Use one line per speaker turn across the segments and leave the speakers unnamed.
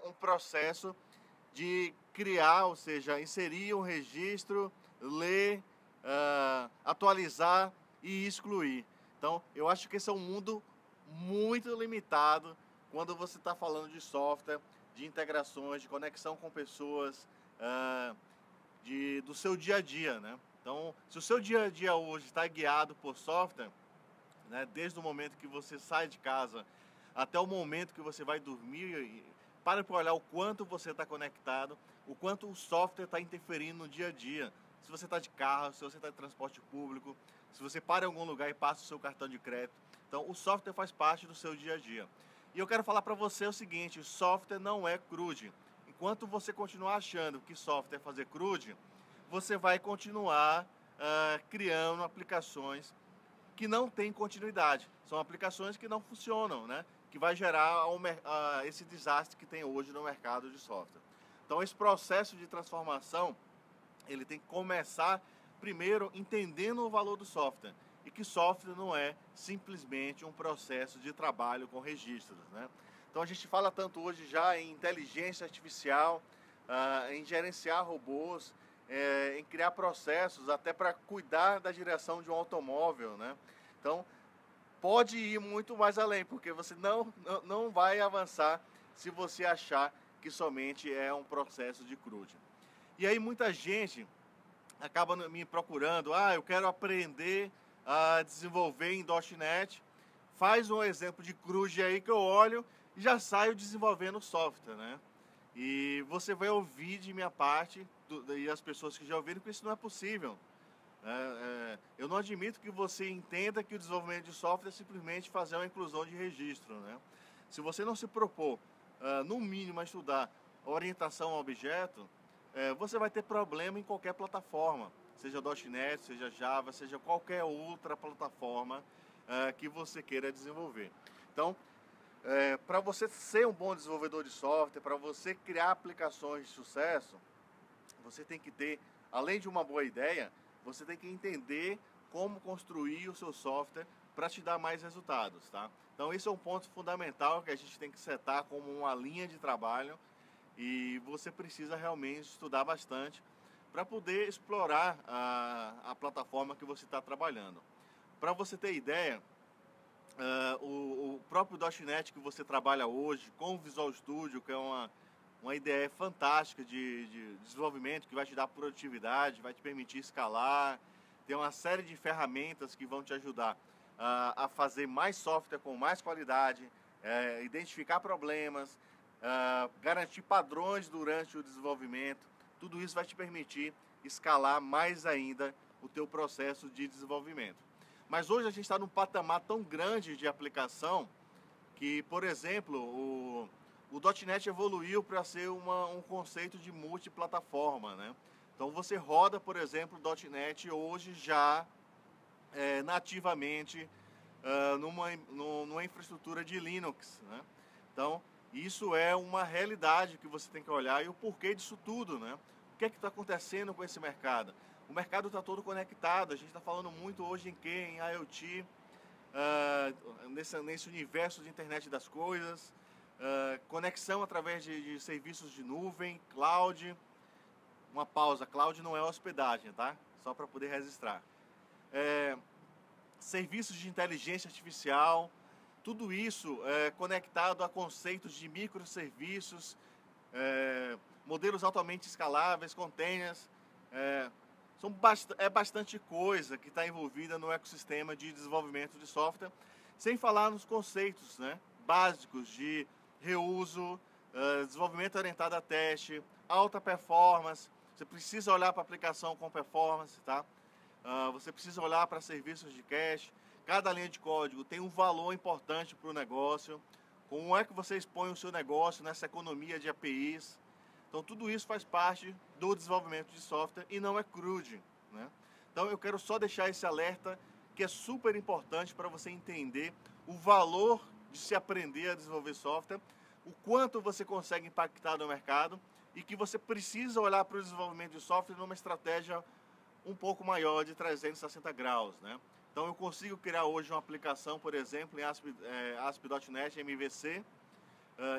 um processo de criar, ou seja, inserir um registro, ler, atualizar e excluir. Então, eu acho que esse é um mundo muito limitado quando você está falando de software, de integrações, de conexão com pessoas, ah, do seu dia a dia, né? Então, se o seu dia a dia hoje está guiado por software, né, desde o momento que você sai de casa até o momento que você vai dormir, para olhar o quanto você está conectado, o quanto o software está interferindo no dia a dia. Se você está de carro, se você está de transporte público, se você para em algum lugar e passa o seu cartão de crédito. Então, o software faz parte do seu dia a dia. E eu quero falar para você o seguinte: o software não é CRUD. Enquanto você continuar achando que software é fazer CRUD, você vai continuar criando aplicações que não têm continuidade. São aplicações que não funcionam, né? Que vai gerar esse desastre que tem hoje no mercado de software. Então, esse processo de transformação, ele tem que começar primeiro entendendo o valor do software e que software não é simplesmente um processo de trabalho com registros, né? Então, a gente fala tanto hoje já em inteligência artificial, em gerenciar robôs, em criar processos até para cuidar da direção de um automóvel, né? Então, pode ir muito mais além, porque você não vai avançar se você achar que somente é um processo de CRUD. E aí muita gente acaba me procurando, eu quero aprender a desenvolver em .NET, faz um exemplo de CRUD aí que eu olho e já saio desenvolvendo software, né? E você vai ouvir de minha parte, e as pessoas que já ouviram, que isso não é possível. Eu não admito que você entenda que o desenvolvimento de software é simplesmente fazer uma inclusão de registro, né? Se você não se propor, no mínimo, a estudar orientação a objeto, você vai ter problema em qualquer plataforma, seja .NET, seja Java, seja qualquer outra plataforma que você queira desenvolver. Então, para você ser um bom desenvolvedor de software, para você criar aplicações de sucesso, você tem que ter, além de uma boa ideia, você tem que entender como construir o seu software para te dar mais resultados, tá? Então esse é um ponto fundamental que a gente tem que setar como uma linha de trabalho e você precisa realmente estudar bastante para poder explorar a plataforma que você está trabalhando. Para você ter ideia, o próprio .NET que você trabalha hoje com o Visual Studio, que é uma ideia fantástica de desenvolvimento que vai te dar produtividade, vai te permitir escalar, tem uma série de ferramentas que vão te ajudar a fazer mais software com mais qualidade, identificar problemas, garantir padrões durante o desenvolvimento. Tudo isso vai te permitir escalar mais ainda o teu processo de desenvolvimento. Mas hoje a gente está num patamar tão grande de aplicação que, por exemplo, o .NET evoluiu para ser um conceito de multiplataforma, né? Então você roda, por exemplo, o .NET hoje já nativamente numa infraestrutura de Linux, né? Então isso é uma realidade que você tem que olhar e o porquê disso tudo, né? O que é que está acontecendo com esse mercado? O mercado está todo conectado, a gente está falando muito hoje em que? Em IoT, nesse universo de internet das coisas, conexão através de serviços de nuvem, cloud. Uma pausa, cloud não é hospedagem, tá? Só para poder registrar. Serviços de inteligência artificial, tudo isso conectado a conceitos de microserviços, modelos altamente escaláveis, containers. É bastante coisa que está envolvida no ecossistema de desenvolvimento de software, sem falar nos conceitos, né, básicos de reuso, desenvolvimento orientado a teste, alta performance. Você precisa olhar para a aplicação com performance, tá? Você precisa olhar para serviços de cache. Cada linha de código tem um valor importante para o negócio. Como é que você expõe o seu negócio nessa economia de APIs? Então tudo isso faz parte do desenvolvimento de software e não é CRUD, né? Então eu quero só deixar esse alerta que é super importante para você entender o valor de se aprender a desenvolver software, o quanto você consegue impactar no mercado e que você precisa olhar para o desenvolvimento de software numa estratégia um pouco maior de 360 graus, né? Então eu consigo criar hoje uma aplicação, por exemplo, em ASP.NET MVC,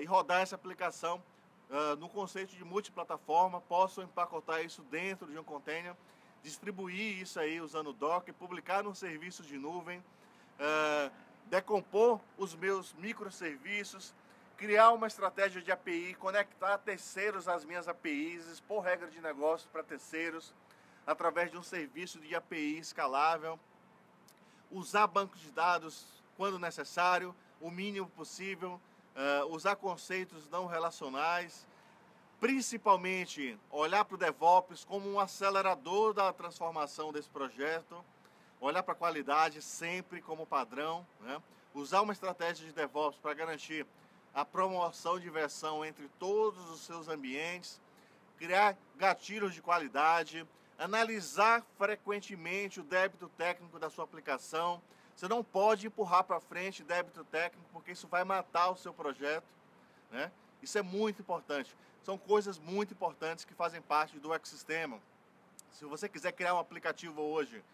e rodar essa aplicação no conceito de multiplataforma, posso empacotar isso dentro de um container, distribuir isso aí usando o Docker, publicar num serviço de nuvem, decompor os meus microserviços, criar uma estratégia de API, conectar terceiros às minhas APIs, expor regra de negócio para terceiros, através de um serviço de API escalável, usar bancos de dados quando necessário, o mínimo possível, usar conceitos não relacionais, principalmente olhar para o DevOps como um acelerador da transformação desse projeto, olhar para a qualidade sempre como padrão, né? Usar uma estratégia de DevOps para garantir a promoção de versão entre todos os seus ambientes, criar gatilhos de qualidade, analisar frequentemente o débito técnico da sua aplicação. Você não pode empurrar para frente débito técnico, porque isso vai matar o seu projeto, né? Isso é muito importante. São coisas muito importantes que fazem parte do ecossistema. Se você quiser criar um aplicativo hoje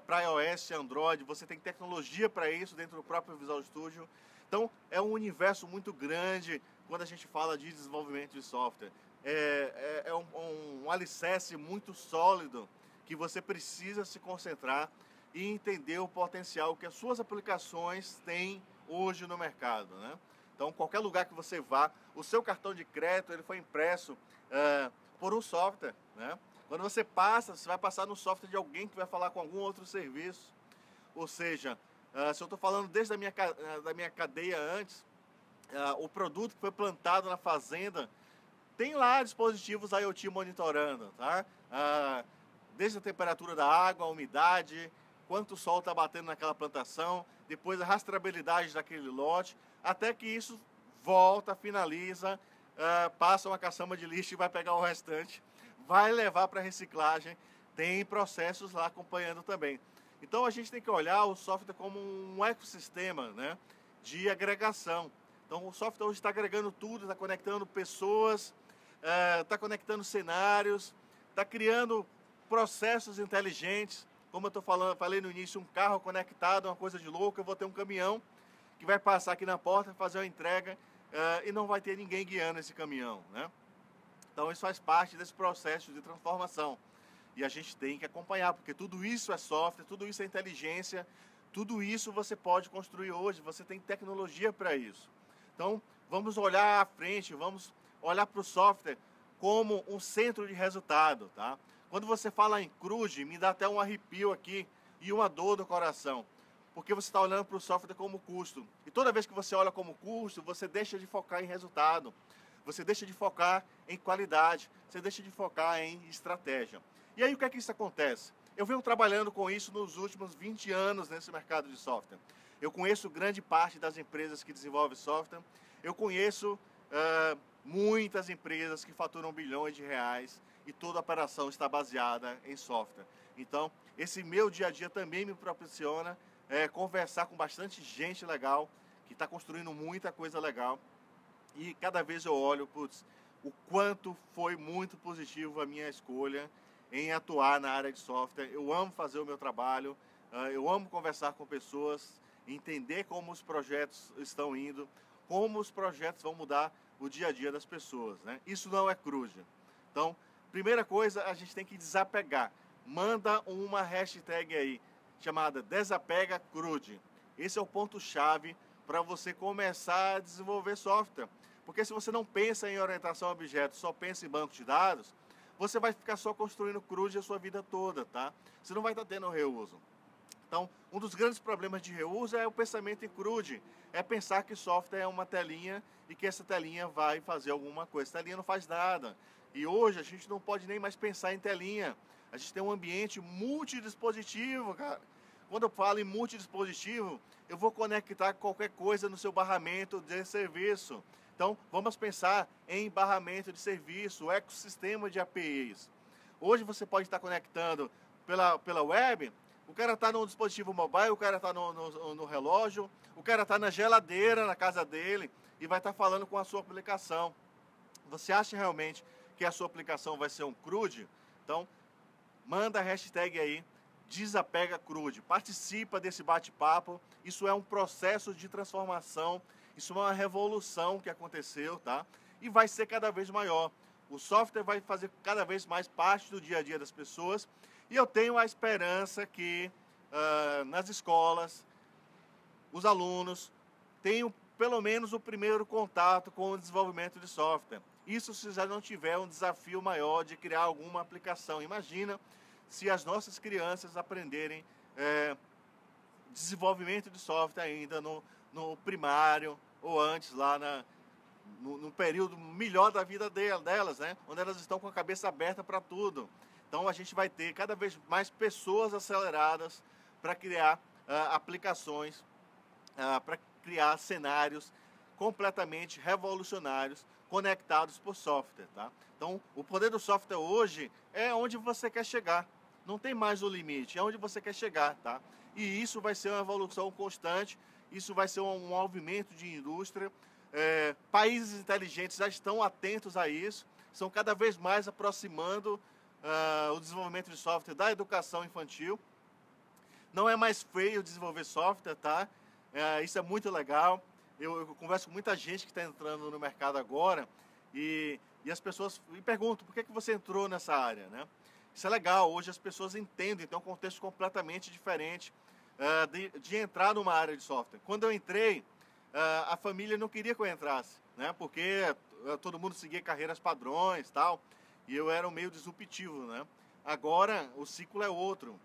para iOS e Android, você tem tecnologia para isso dentro do próprio Visual Studio. Então, é um universo muito grande quando a gente fala de desenvolvimento de software. É um alicerce muito sólido que você precisa se concentrar e entender o potencial que as suas aplicações têm hoje no mercado, né? Então, qualquer lugar que você vá, o seu cartão de crédito ele foi impresso por um software, né? Quando você passa, você vai passar no software de alguém que vai falar com algum outro serviço. Ou seja, se eu estou falando desde da minha cadeia antes, o produto que foi plantado na fazenda tem lá dispositivos IoT monitorando, tá? Desde a temperatura da água, a umidade, quanto o sol está batendo naquela plantação, depois a rastreabilidade daquele lote, até que isso volta, finaliza, passa uma caçamba de lixo e vai pegar o restante, vai levar para reciclagem, tem processos lá acompanhando também. Então a gente tem que olhar o software como um ecossistema, né, de agregação. Então o software hoje está agregando tudo, está conectando pessoas, está conectando cenários, está criando processos inteligentes. Como eu falei no início, um carro conectado, uma coisa de louco. Eu vou ter um caminhão que vai passar aqui na porta, fazer uma entrega e não vai ter ninguém guiando esse caminhão, né? Então isso faz parte desse processo de transformação. E a gente tem que acompanhar, porque tudo isso é software, tudo isso é inteligência, tudo isso você pode construir hoje, você tem tecnologia para isso. Então vamos olhar à frente, vamos olhar para o software como um centro de resultado, tá? Quando você fala em CRUD, me dá até um arrepio aqui e uma dor no coração, porque você está olhando para o software como custo. E toda vez que você olha como custo, você deixa de focar em resultado, você deixa de focar em qualidade, você deixa de focar em estratégia. E aí o que é que isso acontece? Eu venho trabalhando com isso nos últimos 20 anos nesse mercado de software. Eu conheço grande parte das empresas que desenvolvem software, eu conheço muitas empresas que faturam bilhões de reais e toda a operação está baseada em software. Então, esse meu dia a dia também me proporciona conversar com bastante gente legal, que está construindo muita coisa legal. E cada vez eu olho, putz, o quanto foi muito positivo a minha escolha em atuar na área de software. Eu amo fazer o meu trabalho, eu amo conversar com pessoas, entender como os projetos estão indo, como os projetos vão mudar o dia a dia das pessoas, né? Isso não é CRUD. Então, primeira coisa, a gente tem que desapegar. Manda uma hashtag aí, chamada Desapega CRUD. Esse é o ponto-chave para você começar a desenvolver software. Porque se você não pensa em orientação a objetos, só pensa em banco de dados, você vai ficar só construindo CRUD a sua vida toda, tá? Você não vai estar tendo reuso. Então, um dos grandes problemas de reuso é o pensamento em CRUD. É pensar que software é uma telinha e que essa telinha vai fazer alguma coisa. Essa telinha não faz nada. E hoje a gente não pode nem mais pensar em telinha. A gente tem um ambiente multidispositivo, cara. Quando eu falo em multidispositivo, eu vou conectar qualquer coisa no seu barramento de serviço. Então, vamos pensar em barramento de serviço, ecossistema de APIs. Hoje você pode estar conectando pela web, o cara está no dispositivo mobile, o cara está no relógio, o cara está na geladeira na casa dele e vai estar falando com a sua aplicação. Você acha realmente que a sua aplicação vai ser um CRUD? Então, manda a hashtag aí, Desapega CRUD. Participa desse bate-papo. Isso é um processo de transformação Isso é uma revolução que aconteceu, tá? E vai ser cada vez maior. O software vai fazer cada vez mais parte do dia a dia das pessoas. E eu tenho a esperança que nas escolas, os alunos tenham pelo menos o primeiro contato com o desenvolvimento de software. Isso se já não tiver um desafio maior de criar alguma aplicação. Imagina se as nossas crianças aprenderem desenvolvimento de software ainda no primário ou antes lá no período melhor da vida delas, né? Onde elas estão com a cabeça aberta para tudo. Então a gente vai ter cada vez mais pessoas aceleradas para criar aplicações, para criar cenários completamente revolucionários conectados por software, tá? Então o poder do software hoje é onde você quer chegar. Não tem mais o limite, é onde você quer chegar, tá? E isso vai ser uma evolução constante, isso vai ser um movimento de indústria. Países inteligentes já estão atentos a isso, estão cada vez mais aproximando o desenvolvimento de software da educação infantil. Não é mais feio desenvolver software, tá? Isso é muito legal. Eu converso com muita gente que está entrando no mercado agora e as pessoas me perguntam por que você entrou nessa área, né? Isso é legal, hoje as pessoas entendem, tem um contexto completamente diferente de entrar numa área de software. Quando eu entrei, a família não queria que eu entrasse, né? Porque todo mundo seguia carreiras padrões e tal, e eu era um meio disruptivo, né? Agora o ciclo é outro.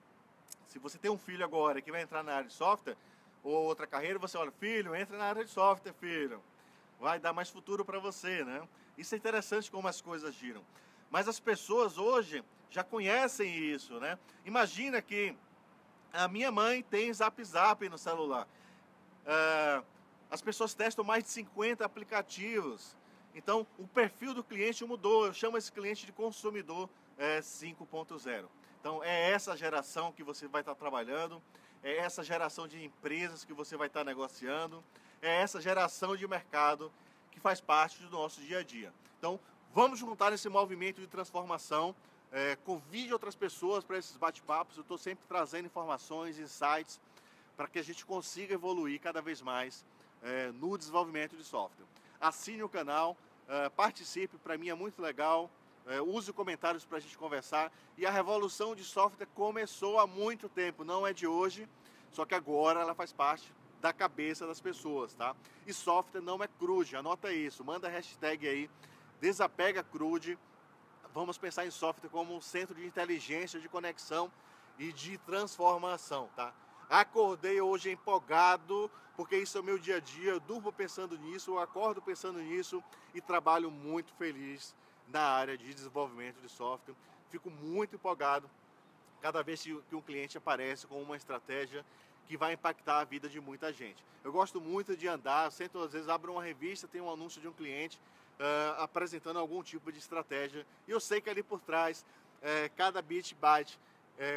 Se você tem um filho agora que vai entrar na área de software ou outra carreira, você olha, filho, entra na área de software, filho. Vai dar mais futuro para você, né? Isso é interessante como as coisas giram. Mas as pessoas hoje já conhecem isso, né? Imagina que a minha mãe tem Zap Zap no celular. As pessoas testam mais de 50 aplicativos. Então, o perfil do cliente mudou. Eu chamo esse cliente de consumidor 5.0. Então, é essa geração que você vai estar trabalhando, é essa geração de empresas que você vai estar negociando, é essa geração de mercado que faz parte do nosso dia a dia. Então, vamos juntar esse movimento de transformação, convide outras pessoas para esses bate-papos. Eu estou sempre trazendo informações, insights, para que a gente consiga evoluir cada vez mais no desenvolvimento de software. Assine o canal, participe, para mim é muito legal. Use comentários para a gente conversar. E a revolução de software começou há muito tempo, não é de hoje, só que agora ela faz parte da cabeça das pessoas, tá? E software não é crude, anota isso, manda a hashtag aí, desapega crude. Vamos pensar em software como um centro de inteligência, de conexão e de transformação, tá? Acordei hoje empolgado, porque isso é o meu dia a dia, eu durmo pensando nisso, eu acordo pensando nisso e trabalho muito feliz na área de desenvolvimento de software. Fico muito empolgado cada vez que um cliente aparece com uma estratégia que vai impactar a vida de muita gente. Eu gosto muito de andar, sempre às vezes abro uma revista, tem um anúncio de um cliente apresentando algum tipo de estratégia, e eu sei que ali por trás, cada bit byte,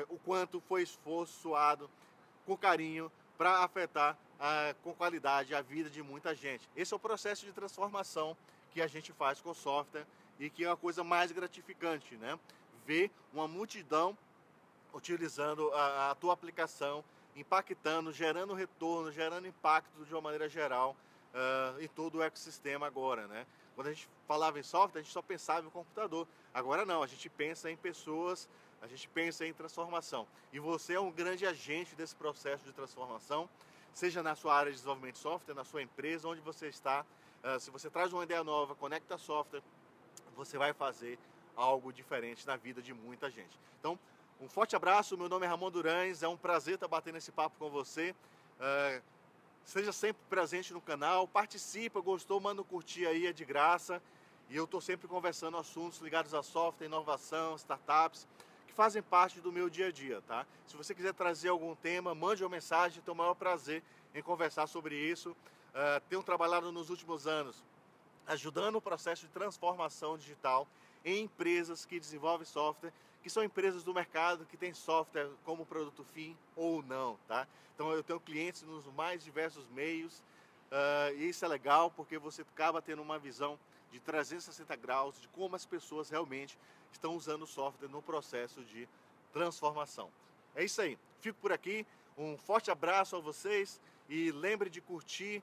o quanto foi esforço suado, com carinho, para afetar com qualidade a vida de muita gente. Esse é o processo de transformação que a gente faz com software e que é a coisa mais gratificante, né? Ver uma multidão utilizando a tua aplicação, impactando, gerando retorno, gerando impacto de uma maneira geral em todo o ecossistema agora, né? Quando a gente falava em software, a gente só pensava em computador. Agora não, a gente pensa em pessoas, a gente pensa em transformação. E você é um grande agente desse processo de transformação, seja na sua área de desenvolvimento de software, na sua empresa, onde você está. Se você traz uma ideia nova, conecta software, você vai fazer algo diferente na vida de muita gente. Então, um forte abraço, meu nome é Ramon Durães, é um prazer estar batendo esse papo com você. Seja sempre presente no canal, participa, gostou, manda um curtir aí, é de graça. E eu estou sempre conversando assuntos ligados a software, inovação, startups, que fazem parte do meu dia a dia, tá? Se você quiser trazer algum tema, mande uma mensagem, tenho o maior prazer em conversar sobre isso. Tenho trabalhado nos últimos anos ajudando o processo de transformação digital em empresas que desenvolvem software, que são empresas do mercado que têm software como produto fim ou não, tá? Então eu tenho clientes nos mais diversos meios e isso é legal porque você acaba tendo uma visão de 360 graus de como as pessoas realmente estão usando o software no processo de transformação. É isso aí, fico por aqui, um forte abraço a vocês e lembre de curtir,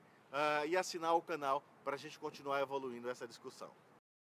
e assinar o canal para a gente continuar evoluindo essa discussão.